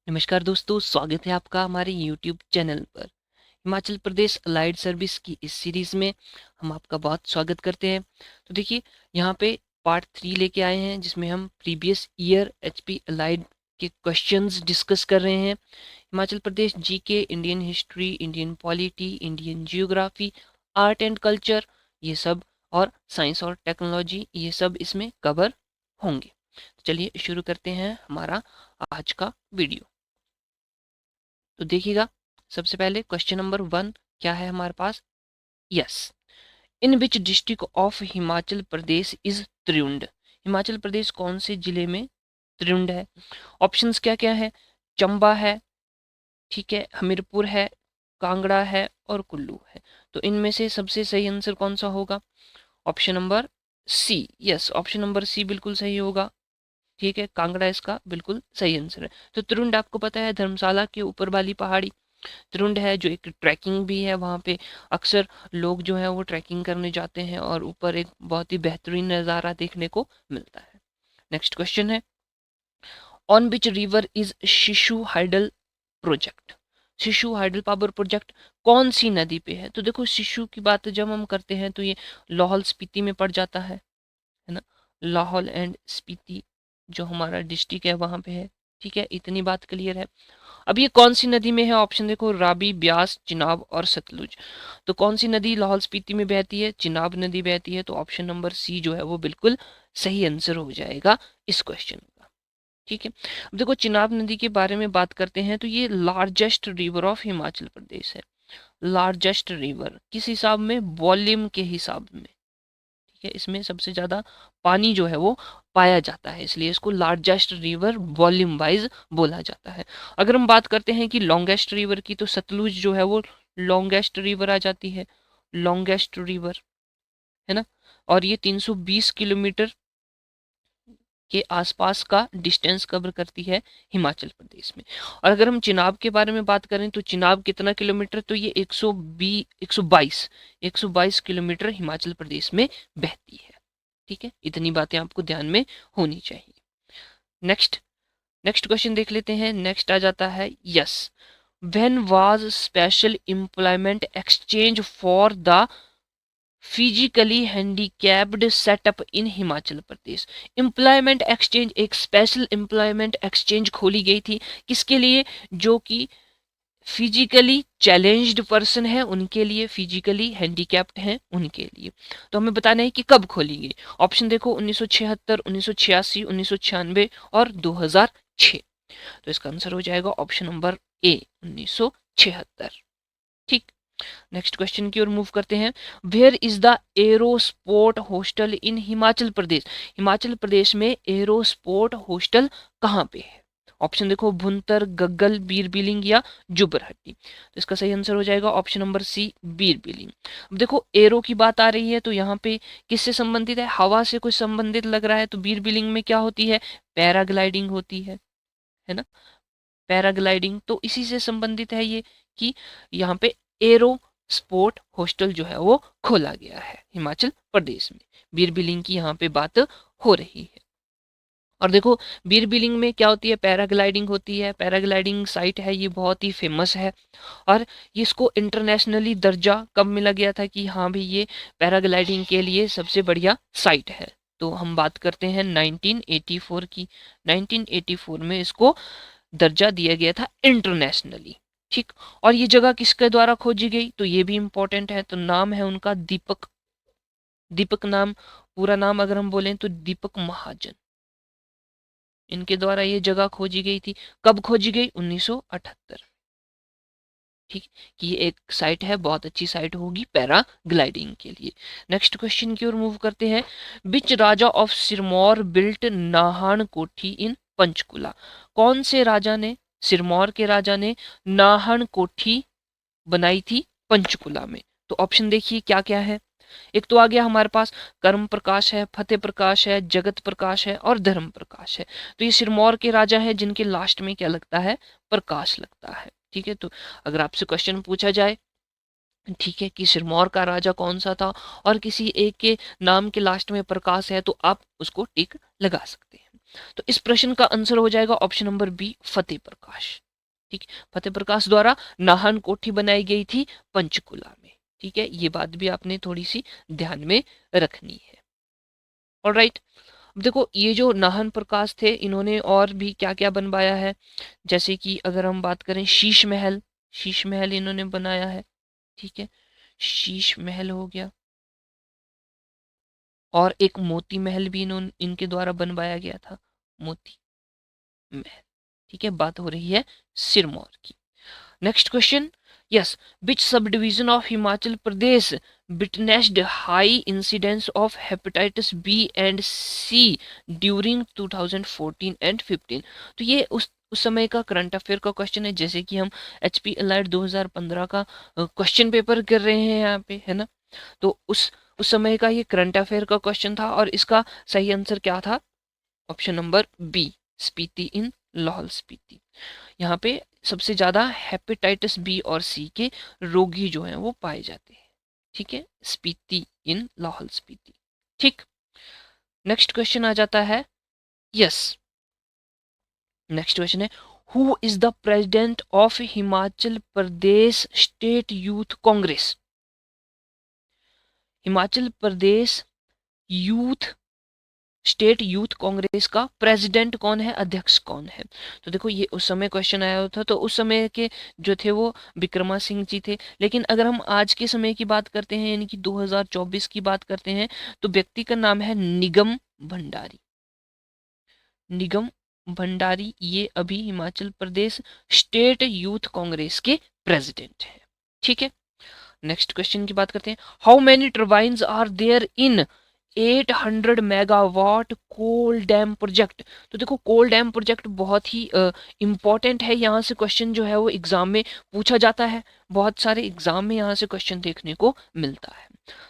नमस्कार दोस्तों, स्वागत है आपका हमारे YouTube चैनल पर। हिमाचल प्रदेश अलाइड सर्विस की इस सीरीज में हम आपका बहुत स्वागत करते हैं। तो देखिए, यहाँ पे पार्ट 3 लेके आए हैं जिसमें हम प्रीवियस ईयर HP अलाइड के क्वेश्चंस डिस्कस कर रहे हैं। Himachal Pradesh GK, Indian history, Indian polity, Indian geography, art and culture, ये सब, और साइंस और टेक्नोलॉजी, ये सब इसमें कवर होंगे। तो चलिए शुरू करते हैं हमारा आज का वीडियो। तो देखिएगा, सबसे पहले क्वेश्चन नंबर 1 क्या है हमारे पास। Yes, in which district of Himachal Pradesh is Triund. Himachal Pradesh कौन से जिले में त्रियुंड है। ऑप्शंस क्या क्या है। चंबा है, ठीक है, हमीरपुर है, कांगड़ा है और कुल्लू है। तो इनमें से सबसे सही आंसर कौन सा होगा। Option number C. Yes, option number C बिल्कुल सही होगा। ठीक है, कांगड़ा इसका बिल्कुल सही आंसर है। तो त्रियुंड आपको पता है धर्मशाला के ऊपर वाली पहाड़ी त्रियुंड है, जो एक ट्रैकिंग भी है। वहाँ पे अक्सर लोग जो है वो ट्रैकिंग करने जाते हैं और ऊपर एक बहुत ही बेहतरीन नज़ारा देखने को मिलता है। नेक्स्ट क्वेश्चन है, ऑन विच रिवर इज शिशु हाइडल प्रोजेक्ट। शिशु हाइडल पावर प्रोजेक्ट कौन सी नदी पे है। तो देखो, शिशु की बात जब हम करते हैं तो ये लाहौल स्पीति में पड़ जाता है ना। लाहौल एंड स्पीति जो हमारा डिस्ट्रिक्ट है वहाँ पे है। ठीक है, इतनी बात क्लियर है। अब ये कौन सी नदी में है। ऑप्शन देखो, राबी, ब्यास, चिनाब और सतलुज। तो कौन सी नदी लाहौल स्पीति में बहती है। चिनाब नदी बहती है। तो ऑप्शन नंबर सी जो है वो बिल्कुल सही आंसर हो जाएगा इस क्वेश्चन का। ठीक है, अब देखो, चिनाब नदी के बारे में बात करते हैं तो ये लार्जेस्ट रिवर ऑफ हिमाचल प्रदेश है। लार्जेस्ट रिवर किस हिसाब में, वॉल्यूम के हिसाब में। ठीक है, इसमें सबसे ज्यादा पानी जो है वो पाया जाता है, इसलिए इसको लार्जेस्ट रिवर वॉल्यूम वाइज बोला जाता है। अगर हम बात करते हैं कि लॉन्गेस्ट रिवर की, तो सतलुज जो है वो लॉन्गेस्ट रिवर आ जाती है। लॉन्गेस्ट रिवर है ना। और ये 320 किलोमीटर के आसपास का डिस्टेंस कवर करती है हिमाचल प्रदेश में। और अगर हम चिनाब के बारे में बात करें तो चिनाब कितना किलोमीटर, तो ये 122 किलोमीटर हिमाचल प्रदेश में बहती है। ठीक है, इतनी बातें आपको ध्यान में होनी चाहिए। नेक्स्ट नेक्स्ट क्वेश्चन देख लेते हैं। नेक्स्ट आ जाता है, yes, when was special employment exchange for the physically handicapped setup in Himachal Pradesh. Employment exchange, एक स्पेशल एम्प्लॉयमेंट एक्सचेंज खोली गई थी किसके लिए, जो कि फिजिकली चैलेंज्ड पर्सन है उनके लिए, फिजिकली हैंडीकैप्ड हैं उनके लिए। तो हमें बताना है कि कब खोली गई। ऑप्शन देखो, 1976, 1986, 1996 और 2006। तो इसका आंसर हो जाएगा ऑप्शन नंबर ए, 1976। ठीक, नेक्स्ट क्वेश्चन की ओर मूव करते हैं। वेयर इज द एरोस्पोर्ट हॉस्टल इन हिमाचल प्रदेश। हिमाचल प्रदेश में एरोस्पोर्ट हॉस्टल कहाँ पे है। ऑप्शन देखो, भुंतर, गग्गल, बीर बिलिंग या जुब्बरहट्टी। तो इसका सही आंसर हो जाएगा ऑप्शन नंबर सी, बीर बिलिंग। अब देखो, एरो की बात आ रही है तो यहाँ पे किससे संबंधित है, हवा से कुछ संबंधित लग रहा है। तो बीर बिलिंग में क्या होती है, पैराग्लाइडिंग होती है ना। पैराग्लाइडिंग तो इसी से संबंधित है ये, कि यहाँ पे एरो स्पोर्ट हॉस्टल जो है वो खोला गया है हिमाचल प्रदेश में। बीर बिलिंग की यहाँ पे बात हो रही है। और देखो, बीर बिलिंग में क्या होती है, पैराग्लाइडिंग होती है। पैराग्लाइडिंग साइट है ये, बहुत ही फेमस है। और इसको इंटरनेशनली दर्जा कब मिला गया था कि हाँ भाई ये पैराग्लाइडिंग के लिए सबसे बढ़िया साइट है। तो हम बात करते हैं 1984 की। 1984 में इसको दर्जा दिया गया था इंटरनेशनली। ठीक, और ये जगह किसके द्वारा खोजी गई, तो ये भी इंपॉर्टेंट है। तो नाम है उनका दीपक। दीपक नाम, पूरा नाम अगर हम बोलें तो दीपक महाजन। इनके द्वारा ये जगह खोजी गई थी। कब खोजी गई, 1978। ठीक, कि ये एक साइट है, बहुत अच्छी साइट होगी पैराग्लाइडिंग के लिए। नेक्स्ट क्वेश्चन की ओर मूव करते हैं। विच राजा ऑफ सिरमौर बिल्ट नाहन कोठी इन पंचकुला। कौन से राजा ने, सिरमौर के राजा ने नाहन कोठी बनाई थी पंचकुला में। तो ऑप्शन देखिए क्या क्या है। एक तो आ गया हमारे पास, कर्म प्रकाश है, फतेह प्रकाश है, जगत प्रकाश है और धर्म प्रकाश है। तो ये सिरमौर के राजा है जिनके लास्ट में क्या लगता है, प्रकाश लगता है। ठीक है, तो अगर आपसे क्वेश्चन पूछा जाए, ठीक है, कि सिरमौर का राजा कौन सा था और किसी एक के नाम के लास्ट में प्रकाश है, तो आप उसको टिक लगा सकते हैं। तो इस प्रश्न का आंसर हो जाएगा ऑप्शन नंबर बी, फतेह प्रकाश। ठीक, फतेह प्रकाश द्वारा नाहन कोठी बनाई गई थी पंचकुला में। ठीक है, ये बात भी आपने थोड़ी सी ध्यान में रखनी है। ऑलराइट, अब देखो ये जो नाहन प्रकाश थे, इन्होंने और भी क्या क्या बनवाया है, जैसे कि अगर हम बात करें शीश महल, शीश महल इन्होंने बनाया है। ठीक है, शीश महल हो गया, और एक मोती महल भी इन्होंने इनके द्वारा बनवाया गया था, मोती महल। ठीक है, बात हो रही है सिरमौर की। Next question, yes, which sub division of Himachal Pradesh witnessed high incidence of hepatitis B and C during 2014 and 15। तो ये उस समय का करंट अफेयर का क्वेश्चन है, जैसे कि हम एचपी एलाइड 2015 का क्वेश्चन पेपर कर रहे हैं यहाँ पे, है ना। तो उस समय का ये करंट अफेयर का क्वेश्चन था, और इसका सही आंसर क्या था, ऑप्शन नंबर बी, स्पीति इन लाहौल स्पीति। यहाँ पे सबसे ज्यादा हेपेटाइटिस बी और सी के रोगी जो हैं वो पाए जाते हैं। ठीक है, स्पीति इन लाहौल स्पीति। ठीक, नेक्स्ट क्वेश्चन आ जाता है, यस, नेक्स्ट क्वेश्चन है, who is the president of Himachal Pradesh state youth Congress. Himachal Pradesh youth state youth Congress का प्रेसिडेंट कौन है, अध्यक्ष कौन है। तो देखो ये उस समय क्वेश्चन आया था, तो उस समय के जो थे वो विक्रमा सिंह जी थे। लेकिन अगर हम आज के समय की बात करते हैं, यानी कि 2024 की बात करते हैं, तो व्यक्ति का नाम है निगम भंडारी। निगम भंडारी ये अभी हिमाचल प्रदेश स्टेट यूथ कांग्रेस के प्रेसिडेंट है। ठीक है, नेक्स्ट क्वेश्चन की बात करते हैं, how many turbines are there in 800 megawatt Kol Dam project. तो देखो कोल डैम प्रोजेक्ट बहुत ही इंपॉर्टेंट है, यहाँ से क्वेश्चन जो है वो एग्जाम में पूछा जाता है, बहुत सारे एग्जाम में यहाँ से क्वेश्चन देखने को मिलता है।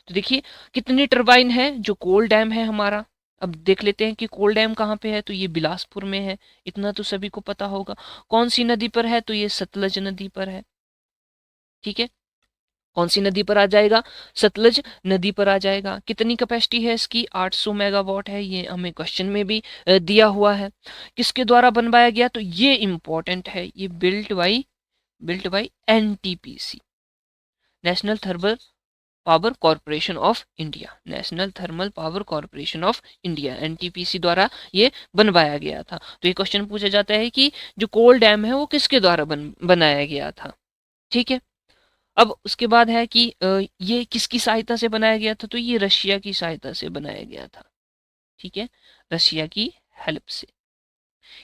तो देखिए कितनी टर्बाइन है जो कोल डैम है हमारा। अब देख लेते हैं कि कोल डैम कहाँ पे है, तो ये बिलासपुर में है, इतना तो सभी को पता होगा। कौन सी नदी पर है, तो ये सतलज नदी पर है। ठीक है, कौन सी नदी पर आ जाएगा, सतलज नदी पर आ जाएगा। कितनी कैपेसिटी है इसकी, 800 मेगावाट है, ये हमें क्वेश्चन में भी दिया हुआ है। किसके द्वारा बनवाया गया, तो ये इंपॉर्टेंट है, ये built by NTPC, national thermal power corporation of India, national thermal power corporation of India, NTPC द्वारा ये बनवाया गया था। तो ये क्वेश्चन पूछा जाता है कि जो कोल डैम है वो किसके द्वारा बनाया गया था। ठीक है, अब उसके बाद है कि ये किसकी सहायता से बनाया गया था, तो ये रशिया की सहायता से बनाया गया था। ठीक है, रशिया की हेल्प से।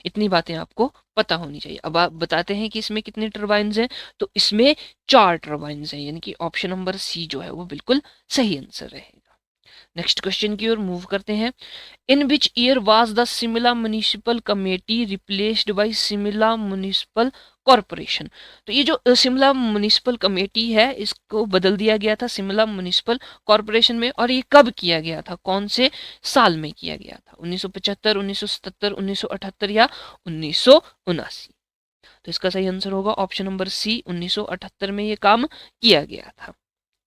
इतनी बातें आपको पता होनी चाहिए। अब आप बताते हैं कि इसमें कितने टर्बाइन्स हैं, तो इसमें 4 टर्बाइन्स हैं, यानी कि ऑप्शन नंबर सी जो है वो बिल्कुल सही आंसर रहेगा। नेक्स्ट क्वेश्चन की ओर मूव करते हैं, in which year was the Simla municipal committee replaced by Simla municipal corporation. तो ये जो शिमला म्युनिसिपल कमेटी है इसको बदल दिया गया था शिमला म्युनिसिपल कॉरपोरेशन में, और ये कब किया गया था, कौन से साल में किया गया था, 1975, 1977, 1978 या 1979। तो इसका सही आंसर होगा ऑप्शन नंबर सी, 1978 में ये काम किया गया था।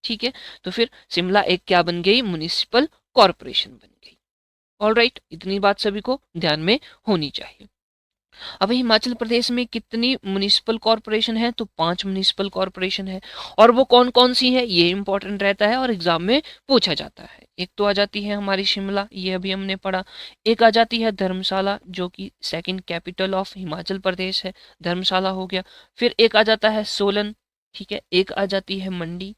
ठीक है, तो फिर शिमला एक क्या बन गई, म्युनिसिपल कॉरपोरेशन बन गई। ऑलराइट, इतनी बात सभी को ध्यान में होनी चाहिए। अब हिमाचल प्रदेश में कितनी म्युनिसिपल कॉरपोरेशन है, तो 5 म्युनिसिपल कॉरपोरेशन है, और वो कौन कौन सी है ये इंपॉर्टेंट रहता है और एग्जाम में पूछा जाता है। एक तो आ जाती है हमारी शिमला, ये अभी हमने पढ़ा। एक आ जाती है धर्मशाला, जो कि सेकंड कैपिटल ऑफ हिमाचल प्रदेश है, धर्मशाला हो गया। फिर एक आ जाता है सोलन। ठीक है, एक आ जाती है मंडी,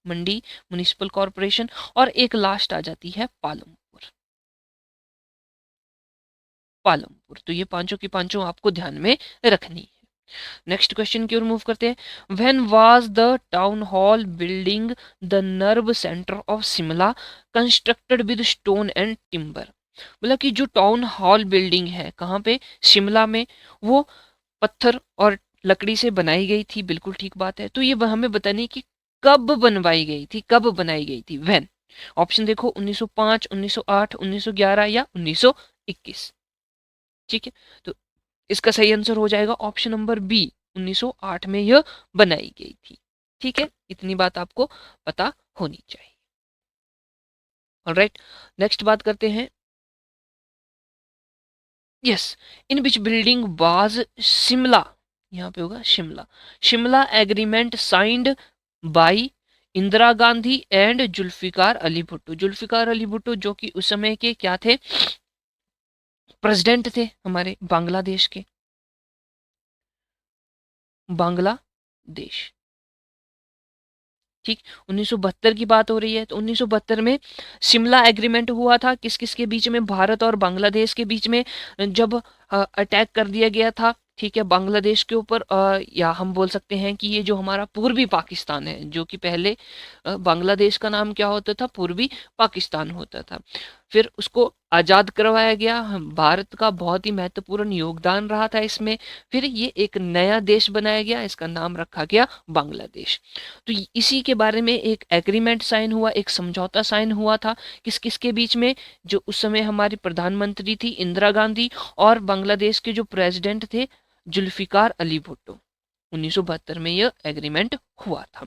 मंडी म्युनिसिपल कॉरपोरेशन, और एक लास्ट आ जाती है पालमपुर, पालमपुर। तो ये पांचों की पांचों आपको ध्यान में रखनी है। नेक्स्ट क्वेश्चन की ओर मूव करते हैं, when was the town hall building the nerve centre of Shimla constructed with stone and timber. मतलब कि जो टाउन हॉल बिल्डिंग है कहाँ पे, शिमला में, वो पत्थर और लकड़ी से बनाई गई थी, बिल्कुल ठीक बात है। तो ये हमें बतानी कि कब बनवाई गई थी, कब बनाई गई थी, व्हेन। ऑप्शन देखो, 1905, 1908, 1911 या 1921। ठीक है, तो इसका सही आंसर हो जाएगा ऑप्शन नंबर बी, 1908 में यह बनाई गई थी। ठीक है, इतनी बात आपको पता होनी चाहिए। ऑलराइट, नेक्स्ट बात करते हैं, yes, in which building was Shimla, यहाँ पे होगा Shimla, Shimla agreement signed by Indira Gandhi and Zulfikar Ali Bhutto. Zulfikar Ali Bhutto जो कि उस समय के क्या थे, प्रेसिडेंट थे हमारे बांग्लादेश के, बांग्लादेश। ठीक, 1972 की बात हो रही है, तो 1972 में शिमला एग्रीमेंट हुआ था किस किस के बीच में, भारत और बांग्लादेश के बीच में, जब अटैक कर दिया गया था, ठीक है, बांग्लादेश के ऊपर, या हम बोल सकते हैं कि ये जो हमारा पूर्वी पाकिस्तान है, जो कि पहले बांग्लादेश का नाम क्या होता था, पूर्वी पाकिस्तान होता था, फिर उसको आज़ाद करवाया गया। भारत का बहुत ही महत्वपूर्ण योगदान रहा था इसमें। फिर ये एक नया देश बनाया गया, इसका नाम रखा गया बांग्लादेश। तो इसी के बारे में एक एग्रीमेंट साइन हुआ, एक समझौता साइन हुआ था किस किस के बीच में, जो उस समय हमारी प्रधानमंत्री थी इंदिरा गांधी और बांग्लादेश के जो प्रेसिडेंट थे जुल्फिकार अली भुट्टो। 1972 में यह एग्रीमेंट हुआ था।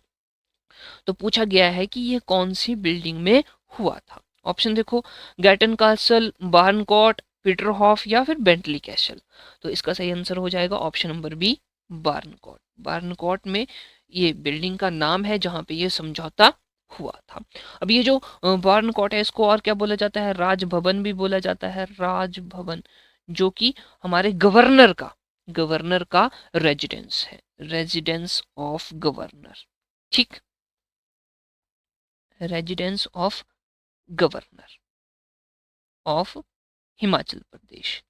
तो पूछा गया है कि यह कौन सी बिल्डिंग में हुआ था। ऑप्शन देखो, गैटन कासल, बार्नकोट, पीटरहॉफ या फिर बेंटली कैसल। तो इसका सही आंसर हो जाएगा ऑप्शन नंबर बी, बार्नकोट। बार्नकोट में ये बिल्डिंग का नाम है जहां पे ये समझौता हुआ था। अब ये जो बार्नकोट है, इसको और क्या बोला जाता है, राजभवन भी बोला जाता है, राजभवन, जो कि हमारे गवर्नर का रेजिडेंस है, रेजिडेंस ऑफ गवर्नर। ठीक, residence of governor of Himachal Pradesh.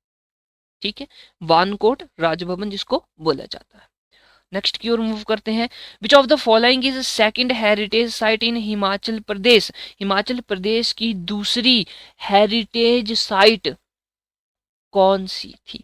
ठीक है, वानकोट राजभवन जिसको बोला जाता है। नेक्स्ट की ओर मूव करते हैं। Which of the following is second heritage site in Himachal Pradesh. Himachal Pradesh की दूसरी हेरिटेज साइट कौन सी थी।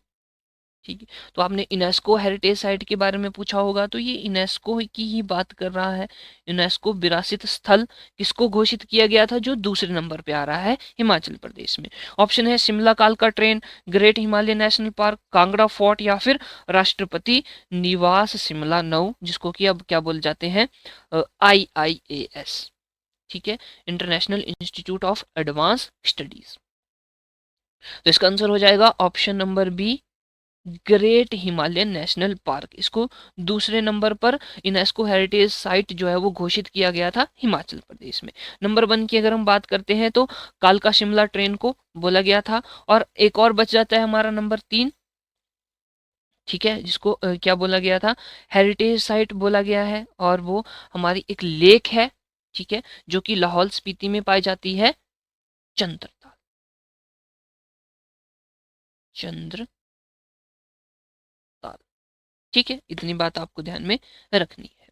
ठीक है, तो आपने यूनेस्को हेरिटेज साइट के बारे में पूछा होगा, तो ये यूनेस्को की ही बात कर रहा है। यूनेस्को विरासत स्थल किसको घोषित किया गया था, जो दूसरे नंबर पे आ रहा है हिमाचल प्रदेश में। ऑप्शन है शिमला कालका train, great Himalaya national park, Kangra fort या फिर राष्ट्रपति निवास शिमला 9, जिसको कि अब क्या बोल जाते हैं, IIAS। ठीक है, international institute of advance studies. तो इसका आंसर हो जाएगा option number B, Great Himalayan National Park. इसको दूसरे नंबर पर यूनेस्को हेरिटेज साइट जो है वो घोषित किया गया था हिमाचल प्रदेश में। नंबर 1 की अगर हम बात करते हैं तो कालका शिमला ट्रेन को बोला गया था, और एक और बच जाता है हमारा नंबर 3। ठीक है, जिसको क्या बोला गया था, हेरिटेज साइट बोला गया है, और वो हमारी एक लेक है, ठीक है, जो कि लाहौल स्पीति में पाई जाती है, चंद्रताल। चंद्रताल। ठीक है, इतनी बात आपको ध्यान में रखनी है।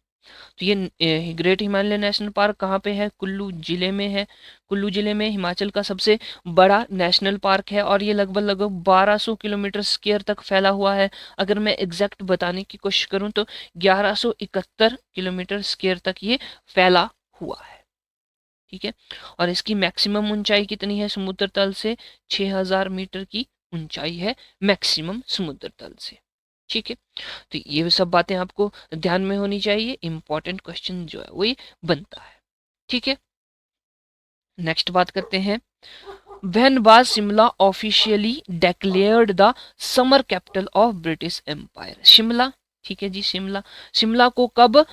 तो ये ग्रेट हिमालय नेशनल पार्क कहाँ पे है, कुल्लू जिले में है। कुल्लू जिले में हिमाचल का सबसे बड़ा नेशनल पार्क है, और ये लगभग लगभग 1200 किलोमीटर स्क्वायर तक फैला हुआ है। अगर मैं एग्जैक्ट बताने की कोशिश करूं तो 1171 किलोमीटर स्क्वायर तक ये फैला हुआ है। ठीक है, और इसकी मैक्सिमम ऊंचाई कितनी है समुद्र तल से, 6000 मीटर की ऊंचाई है मैक्सिमम समुद्र तल से। ठीक है, तो ये सब बातें आपको ध्यान में होनी चाहिए, इंपॉर्टेंट क्वेश्चन जो है वही बनता है। ठीक है, नेक्स्ट बात करते हैं। When was Shimla officially declared the summer capital of British empire. Shimla, ठीक है जी, शिमला, शिमला को कब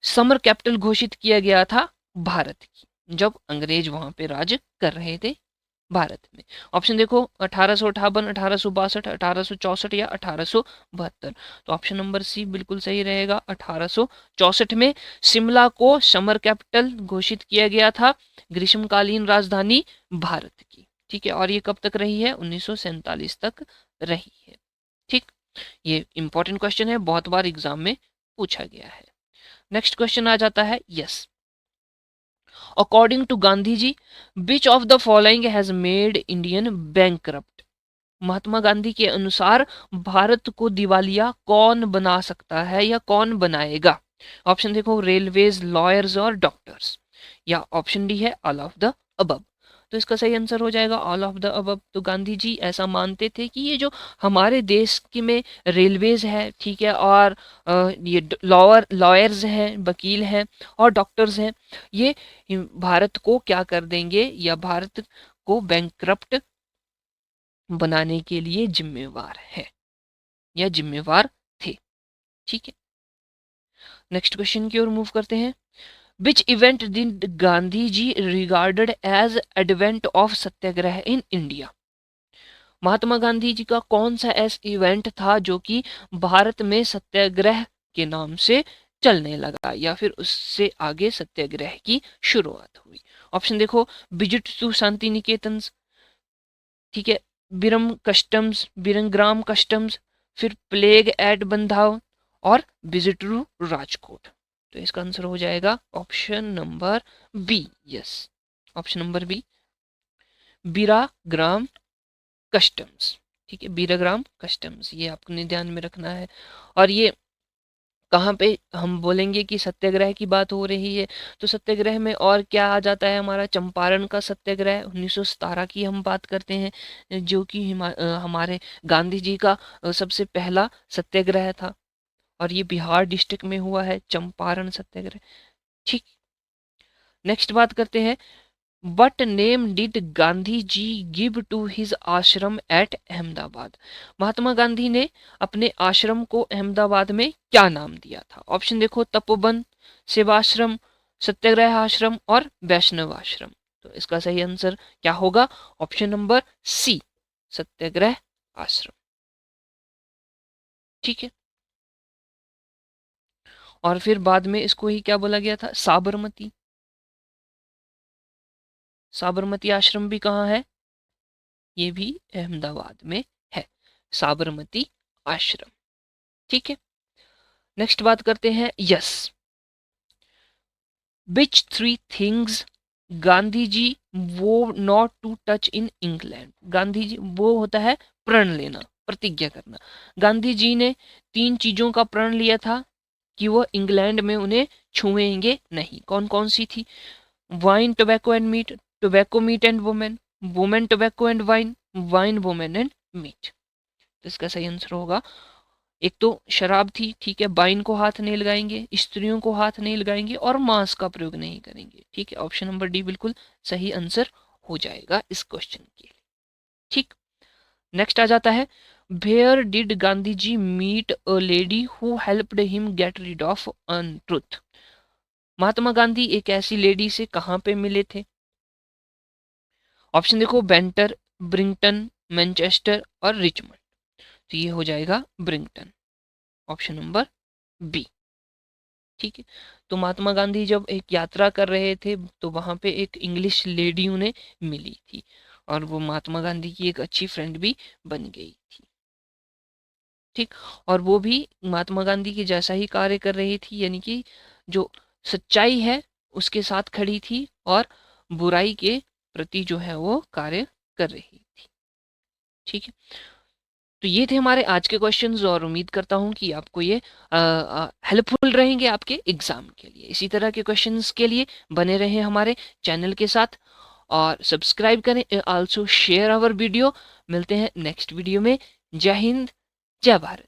समर कैपिटल घोषित किया गया था भारत की, जब अंग्रेज वहां पे राज कर रहे थे भारत में। ऑप्शन देखो, 1858, 1862, 1864 या 1872। तो ऑप्शन नंबर सी बिल्कुल सही रहेगा, 1864 में शिमला को समर कैपिटल घोषित किया गया था, ग्रीष्मकालीन राजधानी भारत की। ठीक है, और ये कब तक रही है, 1947 तक रही है। ठीक, ये इंपॉर्टेंट क्वेश्चन है, बहुत बार एग्जाम में पूछा गया है। नेक्स्ट क्वेश्चन आ जाता है, yes, according to Gandhi ji which of the following has made Indian bankrupt. Mahatma Gandhi के अनुसार भारत को दिवालिया कौन बना सकता है या कौन बनाएगा। ऑप्शन देखो, रेलवेज, लॉयर्स और डॉक्टर्स, या ऑप्शन डी है ऑल ऑफ द अबव। तो इसका सही आंसर हो जाएगा ऑल ऑफ द अबव। तो गांधी जी ऐसा मानते थे कि ये जो हमारे देश की में रेलवेज है, ठीक है, और ये लॉयर्स हैं, वकील हैं और डॉक्टर्स हैं, ये भारत को क्या कर देंगे, या भारत को बैंकरप्ट बनाने के लिए जिम्मेवार है या जिम्मेवार थे। ठीक है, नेक्स्ट क्वेश्चन की ओर मूव करते हैं। Which event did Gandhi ji regarded as advent of satyagraha in India? Mahatma Gandhi ji का कौन सा ऐसा इवेंट था जो कि भारत में सत्याग्रह के नाम से चलने लगा या फिर उससे आगे सत्याग्रह की शुरुआत हुई? ऑप्शन देखो, विजिट टू शांति निकेतन, ठीक है, बिरंग्राम कस्टम्स, फिर प्लेग एट बंधाव और विजिट टू राजकोट। तो इसका आंसर हो जाएगा option number B. Yes, option number B, बीराग्राम कस्टम्स। ठीक है, बीराग्राम कस्टम्स, ये आपने ध्यान में रखना है। और ये कहाँ पे हम बोलेंगे कि सत्याग्रह की बात हो रही है, तो सत्याग्रह में और क्या आ जाता है, हमारा चंपारण का सत्याग्रह 1917 की हम बात करते हैं, जो कि हमारे गांधी जी का सबसे पहला सत्याग्रह था और ये बिहार डिस्ट्रिक्ट में हुआ है, चंपारण सत्याग्रह। ठीक, नेक्स्ट बात करते हैं, what name did Gandhi ji give to his ashram at Ahmedabad? Mahatma Gandhi ने अपने आश्रम को अहमदाबाद में क्या नाम दिया था? ऑप्शन देखो, तपोवन, सेवाश्रम, सत्याग्रह आश्रम और वैष्णव आश्रम। तो इसका सही आंसर क्या होगा? ऑप्शन नंबर सी, सत्याग्रह आश्रम। ठीक है, और फिर बाद में इसको ही क्या बोला गया था? साबरमती। साबरमती आश्रम भी कहाँ है? ये भी अहमदाबाद में है, साबरमती आश्रम। ठीक है, नेक्स्ट बात करते हैं, yes, which 3 things Gandhi ji vowed not to touch in England? Gandhi ji, वो होता है प्रण लेना, प्रतिज्ञा करना। गांधी जी ने 3 चीजों का प्रण लिया था कि वो इंग्लैंड में उन्हें छुएंगे नहीं। कौन कौन सी थी? Wine, tobacco and meat, tobacco, meat and women, women, tobacco and wine, wine, women and meat. तो इसका सही आंसर होगा, एक तो शराब थी, ठीक है, वाइन को हाथ नहीं लगाएंगे, स्त्रियों को हाथ नहीं लगाएंगे और मांस का प्रयोग नहीं करेंगे। ठीक है, ऑप्शन नंबर डी बिल्कुल सही आंसर हो जाएगा इस क्वेश्चन के लिए। ठीक, नेक्स्ट आ जाता है, where did Gandhi ji meet a lady who helped him get rid of untruth? Mahatma Gandhi एक ऐसी लेडी से कहां पे मिले थे? ऑप्शन देखो, बेंटर, ब्रिंगटन, मैनचेस्टर और रिचमंड। तो ये हो जाएगा ब्रिंगटन, ऑप्शन नंबर बी। ठीक है, तो महात्मा गांधी जब एक यात्रा कर रहे थे तो वहां पे एक इंग्लिश लेडी उन्हें मिली थी और वो महात्मा गांधी की एक अच्छी फ्रेंड भी बन गई थी। ठीक, और वो भी महात्मा गांधी के जैसा ही कार्य कर रही थी, यानी कि जो सच्चाई है उसके साथ खड़ी थी और बुराई के प्रति जो है वो कार्य कर रही थी। ठीक है, तो ये थे हमारे आज के क्वेश्चंस और उम्मीद करता हूँ कि आपको ये हेल्पफुल रहेंगे आपके एग्जाम के लिए। इसी तरह के क्वेश्चंस के लिए बने रहें हमारे चैनल के साथ और सब्सक्राइब करें, आल्सो शेयर आवर वीडियो। मिलते हैं नेक्स्ट वीडियो में। जय हिंद, जय भारत।